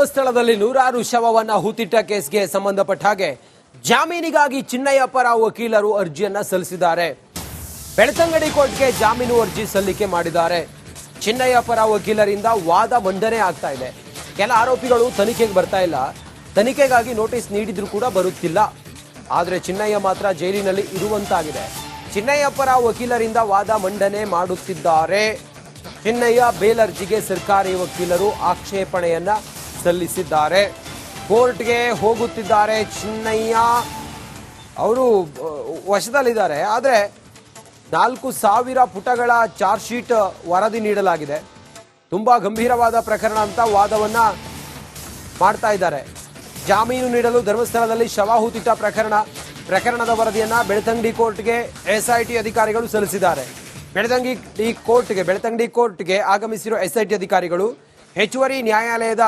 ಧರ್ಮಸ್ಥಳದಲ್ಲಿ ನೂರಾರು ಶವವನ್ನ ಹೂತಿಟ್ಟ ಕೇಸ್ಗೆ ಸಂಬಂಧಪಟ್ಟ ಹಾಗೆ ಜಾಮೀನಿಗಾಗಿ ಚಿನ್ನಯ್ಯ ಪರ ವಕೀಲರು ಅರ್ಜಿಯನ್ನ ಸಲ್ಲಿಸಿದ್ದಾರೆ. ಬೆಳ್ತಂಗಡಿ ಕೋರ್ಟ್ಗೆ ಜಾಮೀನು ಅರ್ಜಿ ಸಲ್ಲಿಕೆ ಮಾಡಿದ್ದಾರೆ. ಚಿನ್ನಯ್ಯ ಪರ ವಕೀಲರಿಂದ ವಾದ ಮಂಡನೆ ಆಗ್ತಾ ಇದೆ. ಕೆಲ ಆರೋಪಿಗಳು ತನಿಖೆಗೆ ಬರ್ತಾ ಇಲ್ಲ, ತನಿಖೆಗಾಗಿ ನೋಟಿಸ್ ನೀಡಿದ್ರು ಕೂಡ ಬರುತ್ತಿಲ್ಲ. ಆದರೆ ಚಿನ್ನಯ್ಯ ಮಾತ್ರ ಜೈಲಿನಲ್ಲಿ ಇರುವಂತಾಗಿದೆ. ಚಿನ್ನಯ್ಯ ಪರ ವಕೀಲರಿಂದ ವಾದ ಮಂಡನೆ ಮಾಡುತ್ತಿದ್ದಾರೆ. ಚಿನ್ನಯ್ಯ ಬೇಲ್ ಅರ್ಜಿಗೆ ಸರ್ಕಾರಿ ವಕೀಲರು ಆಕ್ಷೇಪಣೆಯನ್ನ ಸಲ್ಲಿಸಿದ್ದಾರೆ. ಕೋರ್ಟ್ಗೆ ಹೋಗುತ್ತಿದ್ದಾರೆ. ಚಿನ್ನಯ್ಯ ಅವರು ವಶದಲ್ಲಿದ್ದಾರೆ. ಆದರೆ 4,000 ಪುಟಗಳ ಚಾರ್ಜ್ ಶೀಟ್ ವರದಿ ನೀಡಲಾಗಿದೆ. ತುಂಬಾ ಗಂಭೀರವಾದ ಪ್ರಕರಣ ಅಂತ ವಾದವನ್ನ ಮಾಡ್ತಾ ಇದ್ದಾರೆ. ಜಾಮೀನು ನೀಡಲು ಧರ್ಮಸ್ಥಳದಲ್ಲಿ ಶವ ಹೂತಿಟ್ಟ ಪ್ರಕರಣದ ವರದಿಯನ್ನ ಬೆಳ್ತಂಗಡಿ ಕೋರ್ಟ್ಗೆ ಎಸ್ಐಟಿ ಅಧಿಕಾರಿಗಳು ಸಲ್ಲಿಸಿದ್ದಾರೆ. ಬೆಳ್ತಂಗಡಿ ಕೋರ್ಟ್ಗೆ ಆಗಮಿಸಿರುವ ಎಸ್ಐಟಿ ಅಧಿಕಾರಿಗಳು ಹೆಚ್ಚುವರಿ ನ್ಯಾಯಾಲಯದ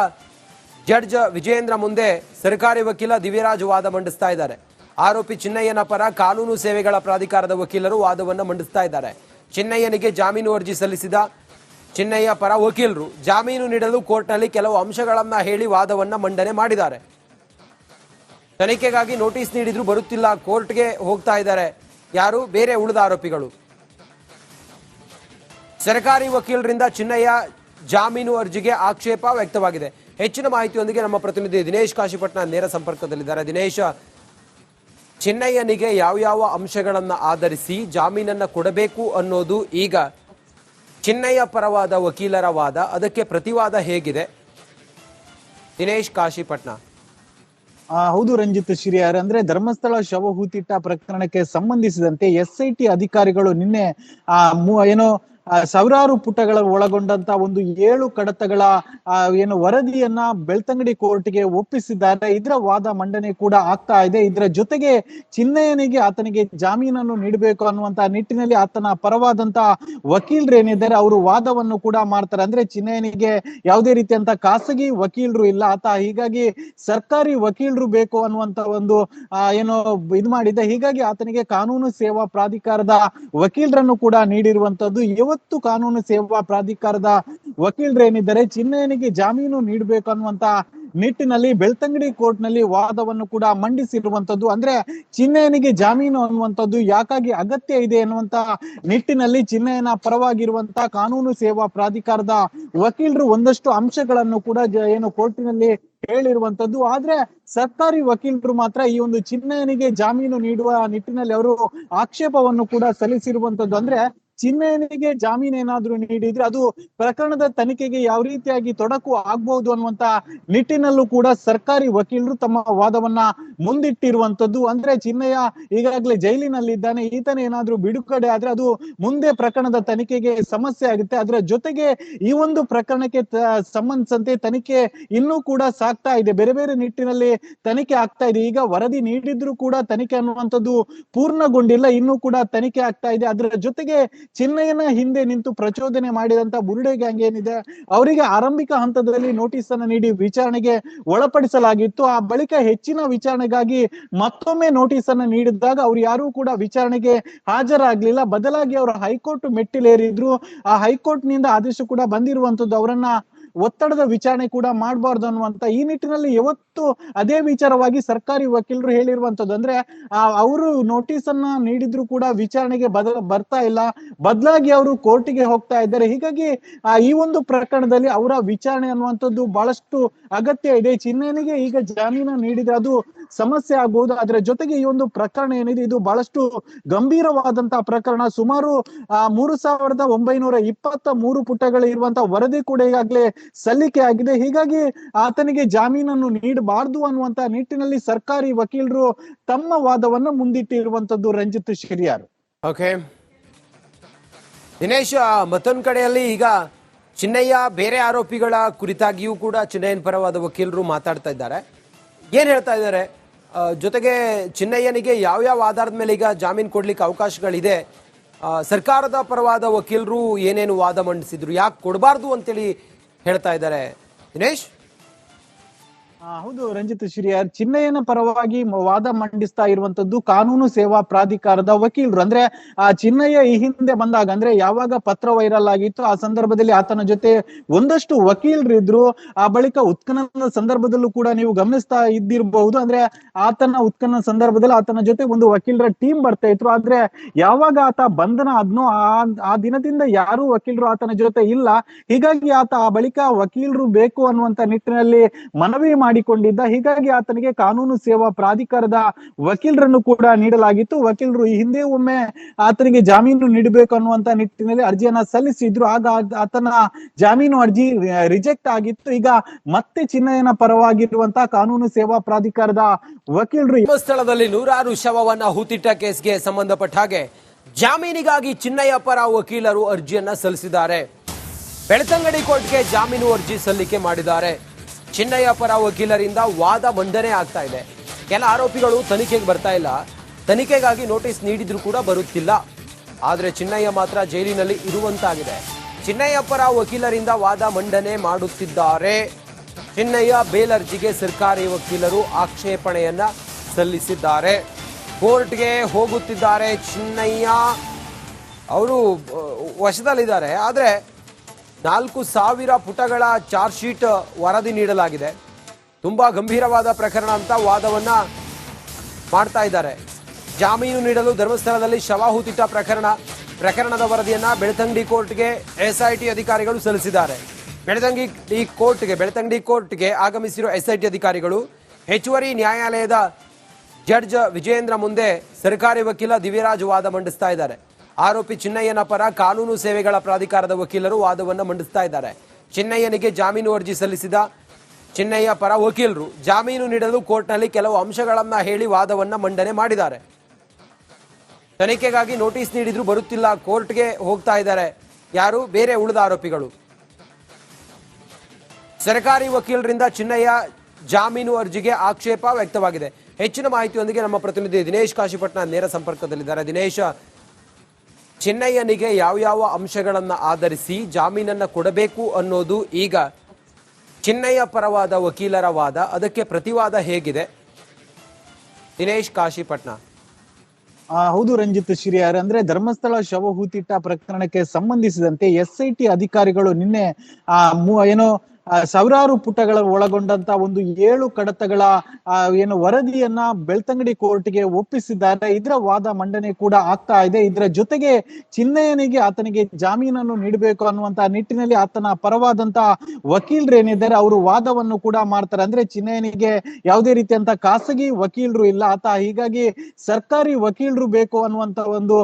ಜಡ್ಜ್ ವಿಜಯೇಂದ್ರ ಮುಂದೆ ಸರ್ಕಾರಿ ವಕೀಲ ದಿವ್ಯರಾಜ್ ವಾದ ಮಂಡಿಸ್ತಾ ಇದ್ದಾರೆ. ಆರೋಪಿ ಚಿನ್ನಯ್ಯನ ಪರ ಕಾನೂನು ಸೇವೆಗಳ ಪ್ರಾಧಿಕಾರದ ವಕೀಲರು ವಾದವನ್ನು ಮಂಡಿಸ್ತಾ ಇದ್ದಾರೆ. ಚಿನ್ನಯ್ಯನಿಗೆ ಜಾಮೀನು ಅರ್ಜಿ ಸಲ್ಲಿಸಿದ ಚಿನ್ನಯ್ಯ ಪರ ವಕೀಲರು ಜಾಮೀನು ನೀಡಲು ಕೋರ್ಟ್ನಲ್ಲಿ ಕೆಲವು ಅಂಶಗಳನ್ನ ಹೇಳಿ ವಾದವನ್ನ ಮಂಡನೆ ಮಾಡಿದ್ದಾರೆ. ತನಿಖೆಗಾಗಿ ನೋಟಿಸ್ ನೀಡಿದ್ರು ಬರುತ್ತಿಲ್ಲ, ಕೋರ್ಟ್ಗೆ ಹೋಗ್ತಾ ಇದ್ದಾರೆ. ಯಾರು ಬೇರೆ ಉಳಿದ ಆರೋಪಿಗಳು. ಸರ್ಕಾರಿ ವಕೀಲರಿಂದ ಚಿನ್ನಯ್ಯ ಜಾಮೀನು ಅರ್ಜಿಗೆ ಆಕ್ಷೇಪ ವ್ಯಕ್ತವಾಗಿದೆ. ಹೆಚ್ಚಿನ ಮಾಹಿತಿಯೊಂದಿಗೆ ನಮ್ಮ ಪ್ರತಿನಿಧಿ ದಿನೇಶ್ ಕಾಶಿಪಟ್ನ ನೇರ ಸಂಪರ್ಕದಲ್ಲಿದ್ದಾರೆ. ದಿನೇಶ್, ಚಿನ್ನಯ್ಯನಿಗೆ ಯಾವ ಅಂಶಗಳನ್ನ ಆಧರಿಸಿ ಜಾಮೀನನ್ನ ಕೊಡಬೇಕು ಅನ್ನೋದು ಈಗ ಚಿನ್ನಯ್ಯ ಪರವಾದ ವಕೀಲರ ವಾದ, ಅದಕ್ಕೆ ಪ್ರತಿವಾದ ಹೇಗಿದೆ? ದಿನೇಶ್ ಕಾಶಿಪಟ್ನ. ಹೌದು ರಂಜಿತ್ ಶ್ರೀಯಾರ್, ಅಂದ್ರೆ ಧರ್ಮಸ್ಥಳ ಶವ ಹೂತಿಟ್ಟ ಪ್ರಕರಣಕ್ಕೆ ಸಂಬಂಧಿಸಿದಂತೆ ಎಸ್ಐಟಿ ಅಧಿಕಾರಿಗಳು ನಿನ್ನೆ ಏನೋ ಸಾವಿರಾರು ಪುಟಗಳ ಒಳಗೊಂಡಂತ ಒಂದು 7 ಕಡತಗಳ ವರದಿಯನ್ನ ಬೆಳ್ತಂಗಡಿ ಕೋರ್ಟ್ಗೆ ಒಪ್ಪಿಸಿದ್ದಾರೆ. ಇದರ ವಾದ ಮಂಡನೆ ಕೂಡ ಆಗ್ತಾ ಇದೆ. ಇದರ ಜೊತೆಗೆ ಚಿನ್ನಯ್ಯನಿಗೆ ಆತನಿಗೆ ಜಾಮೀನನ್ನು ನೀಡಬೇಕು ಅನ್ನುವಂತ ನಿಟ್ಟಿನಲ್ಲಿ ಆತನ ಪರವಾದಂತ ವಕೀಲರು ಏನಿದ್ದಾರೆ ಅವರು ವಾದವನ್ನು ಕೂಡ ಮಾಡ್ತಾರೆ. ಅಂದ್ರೆ ಚಿನ್ನಯ್ಯನಿಗೆ ಯಾವುದೇ ರೀತಿಯಂತ ಖಾಸಗಿ ವಕೀಲರು ಇಲ್ಲ, ಆತ ಹೀಗಾಗಿ ಸರ್ಕಾರಿ ವಕೀಲರು ಬೇಕು ಅನ್ನುವಂತ ಒಂದು ಇದು ಮಾಡಿದೆ. ಹೀಗಾಗಿ ಆತನಿಗೆ ಕಾನೂನು ಸೇವಾ ಪ್ರಾಧಿಕಾರದ ವಕೀಲರನ್ನು ಕೂಡ ನೀಡಿರುವಂತದ್ದು. ಇವತ್ತು ಕಾನೂನು ಸೇವಾ ಪ್ರಾಧಿಕಾರದ ವಕೀಲರು ಏನಿದ್ದಾರೆ ಚಿನ್ನಯ್ಯನಿಗೆ ಜಾಮೀನು ನೀಡಬೇಕು ಅನ್ನುವಂತ ನಿಟ್ಟಿನಲ್ಲಿ ಬೆಳ್ತಂಗಡಿ ಕೋರ್ಟ್ ನಲ್ಲಿ ವಾದವನ್ನು ಕೂಡ ಮಂಡಿಸಿರುವಂತದ್ದು. ಅಂದ್ರೆ ಚಿನ್ನಯ್ಯನಿಗೆ ಜಾಮೀನು ಅನ್ನುವಂಥದ್ದು ಯಾಕಾಗಿ ಅಗತ್ಯ ಇದೆ ಎನ್ನುವಂತ ನಿಟ್ಟಿನಲ್ಲಿ ಚಿನ್ನಯ್ಯನ ಪರವಾಗಿರುವಂತ ಕಾನೂನು ಸೇವಾ ಪ್ರಾಧಿಕಾರದ ವಕೀಲರು ಒಂದಷ್ಟು ಅಂಶಗಳನ್ನು ಕೂಡ ಕೋರ್ಟಿನಲ್ಲಿ ಹೇಳಿರುವಂತದ್ದು. ಆದ್ರೆ ಸರ್ಕಾರಿ ವಕೀಲರು ಮಾತ್ರ ಈ ಒಂದು ಚಿನ್ನಯ್ಯನಿಗೆ ಜಾಮೀನು ನೀಡುವ ನಿಟ್ಟಿನಲ್ಲಿ ಅವರು ಆಕ್ಷೇಪವನ್ನು ಕೂಡ ಸಲ್ಲಿಸಿರುವಂತದ್ದು. ಅಂದ್ರೆ ಚಿನ್ನಯ್ಯನಿಗೆ ಜಾಮೀನು ಏನಾದ್ರೂ ನೀಡಿದ್ರೆ ಅದು ಪ್ರಕರಣದ ತನಿಖೆಗೆ ಯಾವ ರೀತಿಯಾಗಿ ತೊಡಕು ಆಗ್ಬಹುದು ಅನ್ನುವಂತ ನಿಟ್ಟಿನಲ್ಲೂ ಕೂಡ ಸರ್ಕಾರಿ ವಕೀಲರು ತಮ್ಮ ವಾದವನ್ನ ಮುಂದಿಟ್ಟಿರುವಂತದ್ದು. ಅಂದ್ರೆ ಚಿನ್ನಯ್ಯ ಈಗಾಗಲೇ ಜೈಲಿನಲ್ಲಿದ್ದಾನೆ, ಈತನ ಏನಾದ್ರೂ ಬಿಡುಗಡೆ ಆದ್ರೆ ಅದು ಮುಂದೆ ಪ್ರಕರಣದ ತನಿಖೆಗೆ ಸಮಸ್ಯೆ ಆಗುತ್ತೆ. ಅದರ ಜೊತೆಗೆ ಈ ಒಂದು ಪ್ರಕರಣಕ್ಕೆ ಸಂಬಂಧಿಸಿದಂತೆ ತನಿಖೆ ಇನ್ನೂ ಕೂಡ ಸಾಗ್ತಾ ಇದೆ, ಬೇರೆ ಬೇರೆ ನಿಟ್ಟಿನಲ್ಲಿ ತನಿಖೆ ಆಗ್ತಾ ಇದೆ. ಈಗ ವರದಿ ನೀಡಿದ್ರು ಕೂಡ ತನಿಖೆ ಅನ್ನುವಂಥದ್ದು ಪೂರ್ಣಗೊಂಡಿಲ್ಲ, ಇನ್ನೂ ಕೂಡ ತನಿಖೆ ಆಗ್ತಾ ಇದೆ. ಅದರ ಜೊತೆಗೆ ಚಿನ್ನಯ್ಯನ ಹಿಂದೆ ನಿಂತು ಪ್ರಚೋದನೆ ಮಾಡಿದಂತ ಬುರುಡೆ ಗ್ಯಾಂಗ್ ಏನಿದೆ ಅವರಿಗೆ ಆರಂಭಿಕ ಹಂತದಲ್ಲಿ ನೋಟಿಸ್ ಅನ್ನು ನೀಡಿ ವಿಚಾರಣೆಗೆ ಒಳಪಡಿಸಲಾಗಿತ್ತು. ಆ ಬಳಿಕ ಹೆಚ್ಚಿನ ವಿಚಾರಣೆಗಾಗಿ ಮತ್ತೊಮ್ಮೆ ನೋಟಿಸ್ ಅನ್ನು ನೀಡಿದಾಗ ಅವ್ರು ಯಾರು ಕೂಡ ವಿಚಾರಣೆಗೆ ಹಾಜರಾಗ್ಲಿಲ್ಲ. ಬದಲಾಗಿ ಅವರು ಹೈಕೋರ್ಟ್ ಮೆಟ್ಟಿಲೇರಿದ್ರು. ಆ ಹೈಕೋರ್ಟ್ ನಿಂದ ಆದೇಶ ಕೂಡ ಬಂದಿರುವಂತದ್ದು ಅವರನ್ನ ಒತ್ತಡದ ವಿಚಾರಣೆ ಕೂಡ ಮಾಡಬಾರ್ದು ಅನ್ನುವಂತ ಈ ನಿಟ್ಟಿನಲ್ಲಿ ಇವತ್ತು ಅದೇ ವಿಚಾರವಾಗಿ ಸರ್ಕಾರಿ ವಕೀಲರು ಹೇಳಿರುವಂತದ್ದು. ಅಂದ್ರೆ ಅವರು ನೋಟಿಸ್ ಅನ್ನ ನೀಡಿದ್ರು ಕೂಡ ವಿಚಾರಣೆಗೆ ಬರ್ತಾ ಇಲ್ಲ, ಬದಲಾಗಿ ಅವರು ಕೋರ್ಟಿಗೆ ಹೋಗ್ತಾ ಇದ್ದಾರೆ. ಹೀಗಾಗಿ ಈ ಒಂದು ಪ್ರಕರಣದಲ್ಲಿ ಅವರ ವಿಚಾರಣೆ ಅನ್ನುವಂಥದ್ದು ಬಹಳಷ್ಟು ಅಗತ್ಯ ಇದೆ. ಚಿನ್ನಯ್ಯನಿಗೆ ಈಗ ಜಾಮೀನು ನೀಡಿದ್ರೆ ಅದು ಸಮಸ್ಯೆ ಆಗಬಹುದು. ಅದರ ಜೊತೆಗೆ ಈ ಒಂದು ಪ್ರಕರಣ ಏನಿದೆ ಇದು ಬಹಳಷ್ಟು ಗಂಭೀರವಾದಂತಹ ಪ್ರಕರಣ. ಸುಮಾರು 3,923 ಪುಟಗಳು ಇರುವಂತಹ ವರದಿ ಕೂಡ ಈಗಾಗಲೇ ಸಲ್ಲಿಕೆ ಆಗಿದೆ. ಹೀಗಾಗಿ ಆತನಿಗೆ ಜಾಮೀನನ್ನು ನೀಡಬಾರದು ಅನ್ನುವಂತ ನಿಟ್ಟಿನಲ್ಲಿ ಸರ್ಕಾರಿ ವಕೀಲರು ತಮ್ಮ ವಾದವನ್ನು ಮುಂದಿಟ್ಟಿರುವಂತದ್ದು. ರಂಜಿತ್ ಶ್ರೀಯಾರ್. ಓಕೆ ದಿನೇಶ್, ಮತ್ತೊಂದು ಕಡೆಯಲ್ಲಿ ಈಗ ಚಿನ್ನಯ್ಯ ಬೇರೆ ಆರೋಪಿಗಳ ಕುರಿತಾಗಿಯೂ ಕೂಡ ಚಿನ್ನಯ್ಯನ ಪರವಾದ ವಕೀಲರು ಮಾತಾಡ್ತಾ ಇದ್ದಾರೆ. ಏನ್ ಹೇಳ್ತಾ ಇದ್ದಾರೆ? ಜೊತೆಗೆ ಚಿನ್ನಯ್ಯನಿಗೆ ಯಾವ ಆಧಾರದ ಮೇಲೆ ಈಗ ಜಾಮೀನು ಕೊಡ್ಲಿಕ್ಕೆ ಅವಕಾಶಗಳಿದೆ? ಸರ್ಕಾರದ ಪರವಾದ ವಕೀಲರು ಏನೇನು ವಾದ ಮಂಡಿಸಿದ್ರು, ಯಾಕೆ ಕೊಡಬಾರ್ದು ಅಂತೇಳಿ ಹೇಳ್ತಾ ಇದ್ದಾರೆ ದಿನೇಶ್? ಹೌದು ರಂಜಿತ್ ಶ್ರೀಯರ್, ಚಿನ್ನಯ್ಯನ ಪರವಾಗಿ ವಾದ ಮಂಡಿಸ್ತಾ ಇರುವಂತದ್ದು ಕಾನೂನು ಸೇವಾ ಪ್ರಾಧಿಕಾರದ ವಕೀಲರು. ಅಂದ್ರೆ ಆ ಚಿನ್ನಯ್ಯ ಈ ಹಿಂದೆ ಬಂದಾಗ, ಅಂದ್ರೆ ಯಾವಾಗ ಪತ್ರ ವೈರಲ್ ಆಗಿತ್ತು ಆ ಸಂದರ್ಭದಲ್ಲಿ ಆತನ ಜೊತೆ ಒಂದಷ್ಟು ವಕೀಲರು ಇದ್ರು. ಆ ಬಳಿಕ ಉತ್ಖನನ ಸಂದರ್ಭದಲ್ಲೂ ಕೂಡ ನೀವು ಗಮನಿಸ್ತಾ ಇದ್ದಿರಬಹುದು. ಅಂದ್ರೆ ಆತನ ಉತ್ಖನನ ಸಂದರ್ಭದಲ್ಲಿ ಆತನ ಜೊತೆ ಒಂದು ವಕೀಲರ ಟೀಮ್ ಬರ್ತಾ ಇದ್ರು. ಆದ್ರೆ ಯಾವಾಗ ಆತ ಬಂಧನ ಆದ್ನೋ ಆ ದಿನದಿಂದ ಯಾರು ವಕೀಲರು ಆತನ ಜೊತೆ ಇಲ್ಲ. ಹೀಗಾಗಿ ಆತ ಆ ಬಳಿಕ ವಕೀಲರು ಬೇಕು ಅನ್ನುವಂತ ನಿಟ್ಟಿನಲ್ಲಿ ಮನವಿ ಮಾಡಿಕೊಂಡಿದ್ದ. ಹೀಗಾಗಿ ಆತನಿಗೆ ಕಾನೂನು ಸೇವಾ ಪ್ರಾಧಿಕಾರದ ವಕೀಲರನ್ನು ಕೂಡ ನೀಡಲಾಗಿತ್ತು. ವಕೀಲರು ಈ ಹಿಂದೆ ಒಮ್ಮೆ ಆತನಿಗೆ ಜಾಮೀನು ನೀಡಬೇಕು ಅನ್ನುವಂತ ನಿಟ್ಟಿನಲ್ಲಿ ಅರ್ಜಿಯನ್ನ ಸಲ್ಲಿಸಿದ್ರು. ಆಗ ಆತನ ಜಾಮೀನು ಅರ್ಜಿ ರಿಜೆಕ್ಟ್ ಆಗಿತ್ತು. ಈಗ ಮತ್ತೆ ಚಿನ್ನಯ್ಯನ ಪರವಾಗಿರುವಂತಹ ಕಾನೂನು ಸೇವಾ ಪ್ರಾಧಿಕಾರದ ವಕೀಲರು ಧರ್ಮಸ್ಥಳದಲ್ಲಿ ನೂರಾರು ಶವವನ್ನ ಹೂತಿಟ್ಟ ಕೇಸ್ಗೆ ಸಂಬಂಧಪಟ್ಟ ಹಾಗೆ ಜಾಮೀನಿಗಾಗಿ ಚಿನ್ನಯ್ಯ ಪರ ವಕೀಲರು ಅರ್ಜಿಯನ್ನ ಸಲ್ಲಿಸಿದ್ದಾರೆ. ಬೆಳ್ತಂಗಡಿ ಕೋರ್ಟ್ಗೆ ಜಾಮೀನು ಅರ್ಜಿ ಸಲ್ಲಿಕೆ ಮಾಡಿದ್ದಾರೆ. ಚಿನ್ನಯ್ಯ ಪರ ವಕೀಲರಿಂದ ವಾದ ಮಂಡನೆ ಆಗ್ತಾ ಇದೆ. ಕೆಲ ಆರೋಪಿಗಳು ತನಿಖೆಗೆ ಬರ್ತಾ ಇಲ್ಲ, ತನಿಖೆಗಾಗಿ ನೋಟಿಸ್ ನೀಡಿದ್ರು ಕೂಡ ಬರುತ್ತಿಲ್ಲ. ಆದ್ರೆ ಚಿನ್ನಯ್ಯ ಮಾತ್ರ ಜೈಲಿನಲ್ಲಿ ಇರುವಂತಾಗಿದೆ. ಚಿನ್ನಯ್ಯ ಪರ ವಕೀಲರಿಂದ ವಾದ ಮಂಡನೆ ಮಾಡುತ್ತಿದ್ದಾರೆ. ಚಿನ್ನಯ್ಯ ಬೇಲ್ ಅರ್ಜಿಗೆ ಸರ್ಕಾರಿ ವಕೀಲರು ಆಕ್ಷೇಪಣೆಯನ್ನ ಸಲ್ಲಿಸಿದ್ದಾರೆ. ಕೋರ್ಟ್ಗೆ ಹೋಗುತ್ತಿದ್ದಾರೆ ಚಿನ್ನಯ್ಯ. ಅವರು ವಶದಲ್ಲಿದ್ದಾರೆ. ಆದ್ರೆ 4,000 ಪುಟಗಳ ಚಾರ್ಜ್ ಶೀಟ್ ವರದಿ ನೀಡಲಾಗಿದೆ. ತುಂಬಾ ಗಂಭೀರವಾದ ಪ್ರಕರಣ ಅಂತ ವಾದವನ್ನ ಮಾಡ್ತಾ ಇದ್ದಾರೆ. ಜಾಮೀನು ನೀಡಲು ಧರ್ಮಸ್ಥಳದಲ್ಲಿ ಶವ ಹೂತಿಟ್ಟ ಪ್ರಕರಣದ ವರದಿಯನ್ನ ಬೆಳ್ತಂಗಡಿ ಕೋರ್ಟ್ಗೆ ಎಸ್ಐಟಿ ಅಧಿಕಾರಿಗಳು ಸಲ್ಲಿಸಿದ್ದಾರೆ. ಬೆಳ್ತಂಗಡಿ ಕೋರ್ಟ್ಗೆ ಆಗಮಿಸಿರುವ ಎಸ್ಐಟಿ ಅಧಿಕಾರಿಗಳು ಹೆಚ್ಚುವರಿ ನ್ಯಾಯಾಲಯದ ಜಡ್ಜ್ ವಿಜಯೇಂದ್ರ ಮುಂದೆ ಸರ್ಕಾರಿ ವಕೀಲ ದಿವ್ಯರಾಜ್ ವಾದ ಮಂಡಿಸ್ತಾ ಇದ್ದಾರೆ. ಆರೋಪಿ ಚಿನ್ನಯ್ಯನ ಪರ ಕಾನೂನು ಸೇವೆಗಳ ಪ್ರಾಧಿಕಾರದ ವಕೀಲರು ವಾದವನ್ನು ಮಂಡಿಸ್ತಾ ಇದ್ದಾರೆ. ಚಿನ್ನಯ್ಯನಿಗೆ ಜಾಮೀನು ಅರ್ಜಿ ಸಲ್ಲಿಸಿದ ಚಿನ್ನಯ್ಯ ಪರ ವಕೀಲರು ಜಾಮೀನು ನೀಡಲು ಕೋರ್ಟ್ನಲ್ಲಿ ಕೆಲವು ಅಂಶಗಳನ್ನ ಹೇಳಿ ವಾದವನ್ನ ಮಂಡನೆ ಮಾಡಿದ್ದಾರೆ. ತನಿಖೆಗಾಗಿ ನೋಟಿಸ್ ನೀಡಿದ್ರು ಬರುತ್ತಿಲ್ಲ, ಕೋರ್ಟ್ಗೆ ಹೋಗ್ತಾ ಇದ್ದಾರೆ. ಯಾರು? ಬೇರೆ ಉಳಿದ ಆರೋಪಿಗಳು. ಸರ್ಕಾರಿ ವಕೀಲರಿಂದ ಚಿನ್ನಯ್ಯ ಜಾಮೀನು ಅರ್ಜಿಗೆ ಆಕ್ಷೇಪ ವ್ಯಕ್ತವಾಗಿದೆ. ಹೆಚ್ಚಿನ ಮಾಹಿತಿಯೊಂದಿಗೆ ನಮ್ಮ ಪ್ರತಿನಿಧಿ ದಿನೇಶ್ ಕಾಶಿಪಟ್ನ ನೇರ ಸಂಪರ್ಕದಲ್ಲಿದ್ದಾರೆ. ದಿನೇಶ್, ಚಿನ್ನಯ್ಯನಿಗೆ ಯಾವ ಅಂಶಗಳನ್ನ ಆಧರಿಸಿ ಜಾಮೀನನ್ನ ಕೊಡಬೇಕು ಅನ್ನೋದು ಈಗ ಚಿನ್ನಯ್ಯ ಪರವಾದ ವಕೀಲರ ವಾದ, ಅದಕ್ಕೆ ಪ್ರತಿವಾದ ಹೇಗಿದೆ? ದಿನೇಶ್ ಕಾಶಿಪಟ್ನ. ಹೌದು ರಂಜಿತ್ ಶ್ರೀಯರ್, ಅಂದ್ರೆ ಧರ್ಮಸ್ಥಳ ಶವ ಹೂತಿಟ್ಟ ಪ್ರಕರಣಕ್ಕೆ ಸಂಬಂಧಿಸಿದಂತೆ ಎಸ್ಐಟಿ ಅಧಿಕಾರಿಗಳು ನಿನ್ನೆ ಏನೋ ಸಾವಿರಾರು ಪುಟಗಳ ಒಳಗೊಂಡಂತ ಒಂದು 7 ಕಡತಗಳ ವರದಿಯನ್ನ ಬೆಳ್ತಂಗಡಿ ಕೋರ್ಟ್ಗೆ ಒಪ್ಪಿಸಿದ್ದಾರೆ. ಇದರ ವಾದ ಮಂಡನೆ ಕೂಡ ಆಗ್ತಾ ಇದೆ. ಇದರ ಜೊತೆಗೆ ಚಿನ್ನಯ್ಯನಿಗೆ ಆತನಿಗೆ ಜಾಮೀನನ್ನು ನೀಡಬೇಕು ಅನ್ನುವಂತ ನಿಟ್ಟಿನಲ್ಲಿ ಆತನ ಪರವಾದಂತ ವಕೀಲರು ಏನಿದ್ದಾರೆ ಅವರು ವಾದವನ್ನು ಕೂಡ ಮಾಡ್ತಾರೆ. ಅಂದ್ರೆ ಚಿನ್ನಯ್ಯನಿಗೆ ಯಾವುದೇ ರೀತಿಯಂತ ಖಾಸಗಿ ವಕೀಲರು ಇಲ್ಲ ಆತ, ಹೀಗಾಗಿ ಸರ್ಕಾರಿ ವಕೀಲರು ಬೇಕು ಅನ್ನುವಂತ ಒಂದು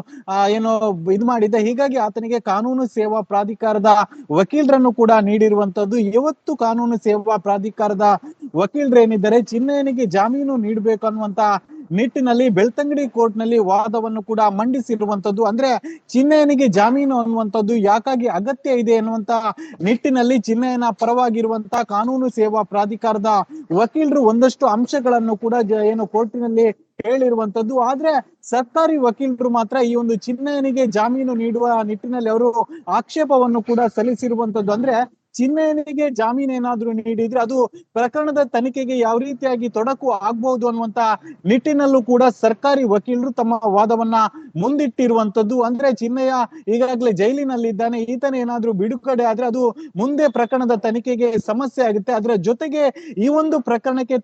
ಇದು ಮಾಡಿದೆ. ಹೀಗಾಗಿ ಆತನಿಗೆ ಕಾನೂನು ಸೇವಾ ಪ್ರಾಧಿಕಾರದ ವಕೀಲರನ್ನು ಕೂಡ ನೀಡಿರುವಂತದ್ದು. ಇವತ್ತು ಕಾನೂನು ಸೇವಾ ಪ್ರಾಧಿಕಾರದ ವಕೀಲರು ಏನಿದ್ದಾರೆ ಚಿನ್ನಯ್ಯನಿಗೆ ಜಾಮೀನು ನೀಡಬೇಕು ಅನ್ನುವಂತ ನಿಟ್ಟಿನಲ್ಲಿ ಬೆಳ್ತಂಗಡಿ ಕೋರ್ಟ್ ನಲ್ಲಿ ವಾದವನ್ನು ಕೂಡ ಮಂಡಿಸಿರುವಂತದ್ದು. ಅಂದ್ರೆ ಚಿನ್ನಯ್ಯನಿಗೆ ಜಾಮೀನು ಅನ್ನುವಂಥದ್ದು ಯಾಕಾಗಿ ಅಗತ್ಯ ಇದೆ ಎನ್ನುವಂತ ನಿಟ್ಟಿನಲ್ಲಿ ಚಿನ್ನಯ್ಯನ ಪರವಾಗಿರುವಂತ ಕಾನೂನು ಸೇವಾ ಪ್ರಾಧಿಕಾರದ ವಕೀಲರು ಒಂದಷ್ಟು ಅಂಶಗಳನ್ನು ಕೂಡ ಕೋರ್ಟಿನಲ್ಲಿ ಹೇಳಿರುವಂತದ್ದು. ಆದ್ರೆ ಸರ್ಕಾರಿ ವಕೀಲರು ಮಾತ್ರ ಈ ಒಂದು ಚಿನ್ನಯ್ಯನಿಗೆ ಜಾಮೀನು ನೀಡುವ ನಿಟ್ಟಿನಲ್ಲಿ ಅವರು ಆಕ್ಷೇಪವನ್ನು ಕೂಡ ಸಲ್ಲಿಸಿರುವಂತದ್ದು. ಅಂದ್ರೆ ಚಿನ್ನಯ್ಯನಿಗೆ ಜಾಮೀನು ಏನಾದ್ರೂ ನೀಡಿದ್ರೆ ಅದು ಪ್ರಕರಣದ ತನಿಖೆಗೆ ಯಾವ ರೀತಿಯಾಗಿ ತೊಡಕು ಆಗ್ಬಹುದು ಅನ್ನುವಂತ ನಿಟ್ಟಿನಲ್ಲೂ ಕೂಡ ಸರ್ಕಾರಿ ವಕೀಲರು ತಮ್ಮ ವಾದವನ್ನ ಮುಂದಿಟ್ಟಿರುವಂತದ್ದು. ಅಂದ್ರೆ ಚಿನ್ನಯ್ಯ ಈಗಾಗಲೇ ಜೈಲಿನಲ್ಲಿದ್ದಾನೆ, ಈತನ ಏನಾದ್ರೂ ಬಿಡುಗಡೆ ಆದ್ರೆ ಅದು ಮುಂದೆ ಪ್ರಕರಣದ ತನಿಖೆಗೆ ಸಮಸ್ಯೆ ಆಗುತ್ತೆ. ಅದರ ಜೊತೆಗೆ ಈ ಒಂದು ಪ್ರಕರಣಕ್ಕೆ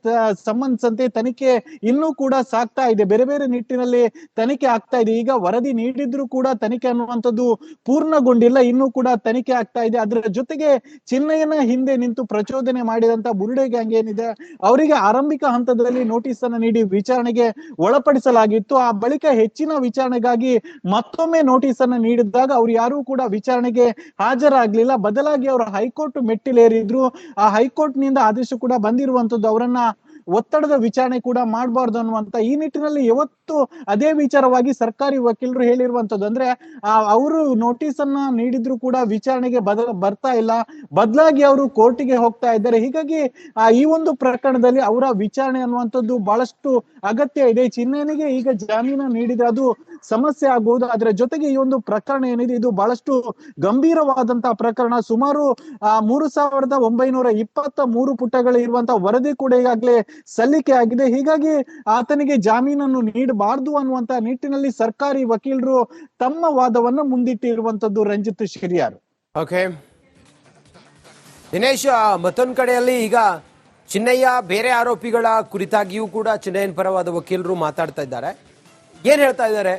ಸಂಬಂಧಿಸಿದಂತೆ ತನಿಖೆ ಇನ್ನೂ ಕೂಡ ಸಾಗ್ತಾ ಇದೆ, ಬೇರೆ ಬೇರೆ ನಿಟ್ಟಿನಲ್ಲಿ ತನಿಖೆ ಆಗ್ತಾ ಇದೆ. ಈಗ ವರದಿ ನೀಡಿದ್ರು ಕೂಡ ತನಿಖೆ ಅನ್ನುವಂಥದ್ದು ಪೂರ್ಣಗೊಂಡಿಲ್ಲ, ಇನ್ನೂ ಕೂಡ ತನಿಖೆ ಆಗ್ತಾ ಇದೆ. ಅದರ ಜೊತೆಗೆ ಚಿನ್ನಯ್ಯನ ಹಿಂದೆ ನಿಂತು ಪ್ರಚೋದನೆ ಮಾಡಿದಂತ ಬುರುಡೆ ಗ್ಯಾಂಗ್ ಏನಿದೆ ಅವರಿಗೆ ಆರಂಭಿಕ ಹಂತದಲ್ಲಿ ನೋಟಿಸ್ ಅನ್ನು ನೀಡಿ ವಿಚಾರಣೆಗೆ ಒಳಪಡಿಸಲಾಗಿತ್ತು. ಆ ಬಳಿಕ ಹೆಚ್ಚಿನ ವಿಚಾರಣೆಗಾಗಿ ಮತ್ತೊಮ್ಮೆ ನೋಟಿಸ್ ಅನ್ನು ನೀಡಿದಾಗ ಅವ್ರು ಯಾರು ಕೂಡ ವಿಚಾರಣೆಗೆ ಹಾಜರಾಗ್ಲಿಲ್ಲ. ಬದಲಾಗಿ ಅವರು ಹೈಕೋರ್ಟ್ ಮೆಟ್ಟಿಲೇರಿದ್ರು. ಆ ಹೈಕೋರ್ಟ್ ನಿಂದ ಆದೇಶ ಕೂಡ ಬಂದಿರುವಂತದ್ದು ಅವರನ್ನ ಒತ್ತಡದ ವಿಚಾರಣೆ ಕೂಡ ಮಾಡಬಾರ್ದು ಅನ್ನುವಂತ ಈ ನಿಟ್ಟಿನಲ್ಲಿ ಇವತ್ತು ಅದೇ ವಿಚಾರವಾಗಿ ಸರ್ಕಾರಿ ವಕೀಲರು ಹೇಳಿರುವಂತದ್ದು. ಅಂದ್ರೆ ಅವರು ನೋಟಿಸ್ ಅನ್ನ ನೀಡಿದ್ರು ಕೂಡ ವಿಚಾರಣೆಗೆ ಬರ್ತಾ ಇಲ್ಲ, ಬದಲಾಗಿ ಅವರು ಕೋರ್ಟಿಗೆ ಹೋಗ್ತಾ ಇದ್ದಾರೆ. ಹೀಗಾಗಿ ಈ ಒಂದು ಪ್ರಕರಣದಲ್ಲಿ ಅವರ ವಿಚಾರಣೆ ಅನ್ನುವಂಥದ್ದು ಬಹಳಷ್ಟು ಅಗತ್ಯ ಇದೆ. ಚಿನ್ನಯ್ಯನಿಗೆ ಈಗ ಜಾಮೀನು ನೀಡಿದ್ರೆ ಅದು ಸಮಸ್ಯೆ ಆಗಬಹುದು. ಅದರ ಜೊತೆಗೆ ಈ ಒಂದು ಪ್ರಕರಣ ಏನಿದೆ ಇದು ಬಹಳಷ್ಟು ಗಂಭೀರವಾದಂತಹ ಪ್ರಕರಣ. ಸುಮಾರು 3923 ಪುಟಗಳು ಇರುವಂತಹ ವರದಿ ಕೂಡ ಈಗಾಗಲೇ ಸಲ್ಲಿಕೆ ಆಗಿದೆ. ಹೀಗಾಗಿ ಆತನಿಗೆ ಜಾಮೀನನ್ನು ನೀಡಬಾರದು ಅನ್ನುವಂತ ನಿಟ್ಟಿನಲ್ಲಿ ಸರ್ಕಾರಿ ವಕೀಲರು ತಮ್ಮ ವಾದವನ್ನ ಮುಂದಿಟ್ಟಿರುವಂತದ್ದು. ರಂಜಿತ್ ಶಿರಿಯಾರ್. ಓಕೆ ದಿನೇಶ್, ಮತ್ತೊಂದು ಕಡೆಯಲ್ಲಿ ಈಗ ಚಿನ್ನಯ್ಯ ಬೇರೆ ಆರೋಪಿಗಳ ಕುರಿತಾಗಿಯೂ ಕೂಡ ಚಿನ್ನಯ್ಯನ ಪರವಾದ ವಕೀಲರು ಮಾತಾಡ್ತಾ ಇದ್ದಾರೆ. ಏನ್ ಹೇಳ್ತಾ ಇದ್ದಾರೆ?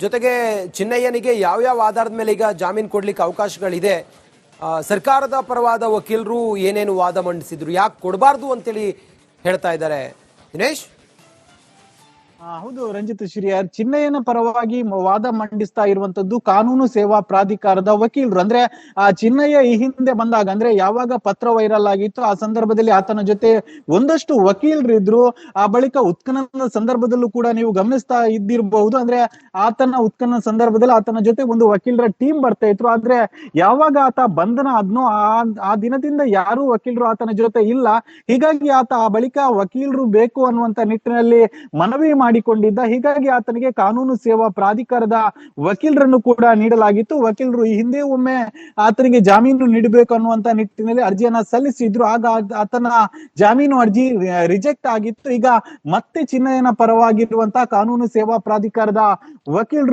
ಜೊತೆಗೆ ಚಿನ್ನಯ್ಯನಿಗೆ ಯಾವ್ಯಾವ ಆಧಾರದ ಮೇಲೆ ಈಗ ಜಾಮೀನು ಕೊಡ್ಲಿಕ್ಕೆ ಅವಕಾಶಗಳಿದೆ? ಸರ್ಕಾರದ ಪರವಾದ ವಕೀಲರು ಏನೇನು ವಾದ ಮಂಡಿಸಿದ್ರು, ಯಾಕೆ ಕೊಡಬಾರ್ದು ಅಂತೇಳಿ ಹೇಳ್ತಾ ಇದ್ದಾರೆ ದಿನೇಶ್? ಹೌದು ರಂಜಿತ್ ಶಿರಿಯಾರ್, ಚಿನ್ನಯ್ಯನ ಪರವಾಗಿ ವಾದ ಮಂಡಿಸ್ತಾ ಇರುವಂತದ್ದು ಕಾನೂನು ಸೇವಾ ಪ್ರಾಧಿಕಾರದ ವಕೀಲರು. ಅಂದ್ರೆ ಆ ಚಿನ್ನಯ್ಯ ಈ ಹಿಂದೆ ಬಂದಾಗ, ಅಂದ್ರೆ ಯಾವಾಗ ಪತ್ರ ವೈರಲ್ ಆಗಿತ್ತು ಆ ಸಂದರ್ಭದಲ್ಲಿ ಆತನ ಜೊತೆ ಒಂದಷ್ಟು ವಕೀಲರು ಇದ್ರು. ಆ ಬಳಿಕ ಉತ್ಖನನ ಸಂದರ್ಭದಲ್ಲೂ ಕೂಡ ನೀವು ಗಮನಿಸ್ತಾ ಇದ್ದಿರಬಹುದು. ಅಂದ್ರೆ ಆತನ ಉತ್ಖನನ ಸಂದರ್ಭದಲ್ಲಿ ಆತನ ಜೊತೆ ಒಂದು ವಕೀಲರ ಟೀಮ್ ಬರ್ತಾ ಇದ್ರು. ಆದ್ರೆ ಯಾವಾಗ ಆತ ಬಂಧನ ಆದ್ನೋ ಆ ದಿನದಿಂದ ಯಾರು ವಕೀಲರು ಆತನ ಜೊತೆ ಇಲ್ಲ. ಹೀಗಾಗಿ ಆತ ಆ ಬಳಿಕ ವಕೀಲರು ಬೇಕು ಅನ್ನುವಂತ ನಿಟ್ಟಿನಲ್ಲಿ ಮನವಿ ಮಾಡಿಕೊಂಡಿದ್ದ. ಹೀಗಾಗಿ ಆತನಿಗೆ ಕಾನೂನು ಸೇವಾ ಪ್ರಾಧಿಕಾರದ ವಕೀಲರನ್ನು ಕೂಡ ನೀಡಲಾಗಿತ್ತು. ವಕೀಲರು ಈ ಹಿಂದೆ ಒಮ್ಮೆ ಆತನಿಗೆ ಜಾಮೀನು ನೀಡಬೇಕು ಅನ್ನುವಂತ ನಿಟ್ಟಿನಲ್ಲಿ ಅರ್ಜಿಯನ್ನ ಸಲ್ಲಿಸಿದ್ರು. ಆಗ ಆತನ ಜಾಮೀನು ಅರ್ಜಿ ರಿಜೆಕ್ಟ್ ಆಗಿತ್ತು. ಈಗ ಮತ್ತೆ ಚಿನ್ನಯ್ಯನ ಪರವಾಗಿರುವಂತಹ ಕಾನೂನು ಸೇವಾ ಪ್ರಾಧಿಕಾರದ ವಕೀಲರು